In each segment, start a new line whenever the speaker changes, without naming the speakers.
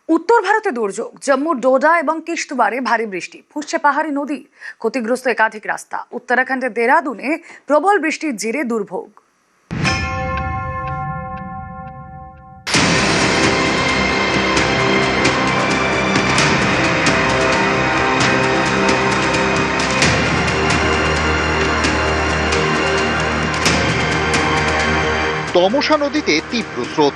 উত্তর ভারতে দুর্যোগ। জম্মুর ডোডা এবং কিশ্তওয়ারে ভারী বৃষ্টি, ফুসছে পাহাড়ি নদী, ক্ষতিগ্রস্ত একাধিক রাস্তা। উত্তরাখণ্ডের দেরাদুনে প্রবল বৃষ্টির জেরে দুর্ভোগ।
তমসা নদীতে তীব্র স্রোত,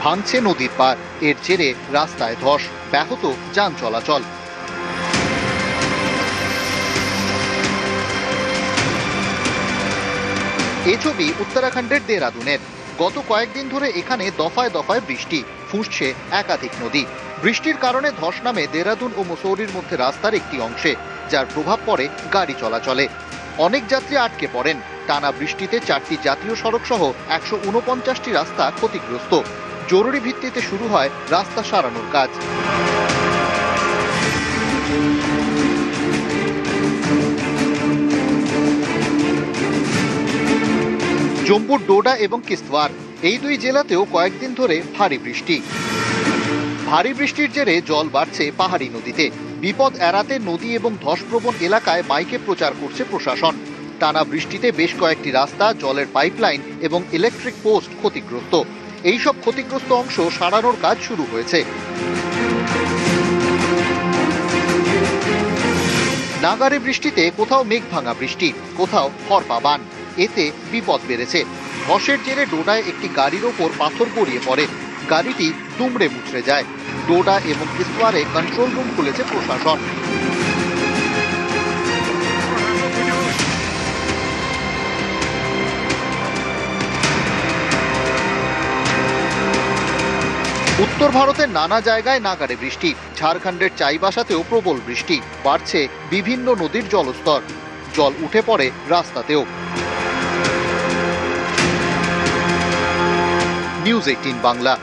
ভাঙছে নদীর পার, এর জেরে রাস্তায় ধস, ব্যাহত যান চলাচল। এ ছবি উত্তরাখণ্ডের দেরাদুনের। গত কয়েকদিন ধরে এখানে দফায় দফায় বৃষ্টি, ফুঁসছে একাধিক নদী। বৃষ্টির কারণে ধস নামে দেরাদুন ও মুসৌরির মধ্যে রাস্তার একটি অংশে, যার প্রভাব পড়ে গাড়ি চলাচলে। অনেক যাত্রী আটকে পড়েন। টানা বৃষ্টিতে 4টি জাতীয় সড়ক সহ 149টি রাস্তা ক্ষতিগ্রস্ত। জরুরি ভিত্তিতে শুরু হয় রাস্তা সারানোর কাজ। জম্মুর ডোডা এবং কিশ্তওয়ার, এই দুই জেলাতেও কয়েকদিন ধরে ভারী বৃষ্টির জেরে জল বাড়ছে পাহাড়ি নদীতে। বিপদ এড়াতে নদী এবং ধসপ্রবণ এলাকায় মাইকে প্রচার করছে প্রশাসন। টানা বৃষ্টিতে বেশ কয়েকটি রাস্তা, জলের পাইপলাইন এবং ইলেকট্রিক পোস্ট ক্ষতিগ্রস্ত। এইসব ক্ষতিগ্রস্ত অংশ সারানোর কাজ শুরু হয়েছে। নাগারে বৃষ্টিতে কোথাও মেঘ ভাঙা বৃষ্টি, কোথাও হরপা বান, এতে বিপদ বেড়েছে। ধসের জেরে ডোডায় একটি গাড়ির ওপর পাথর গড়িয়ে পড়ে, গাড়িটি দুমড়ে মুচড়ে যায়। ডোডা এবং কিশ্তওয়ারে কন্ট্রোল রুম খুলেছে প্রশাসন। উত্তর ভারতের নানা জায়গায় নাগারে বৃষ্টি, ঝাড়খণ্ডের চাইবাসাতেও প্রবল বৃষ্টি, বাড়ছে বিভিন্ন নদীর জলস্তর, জল উঠে পড়ে রাস্তাতেও। নিউজ 18 বাংলা।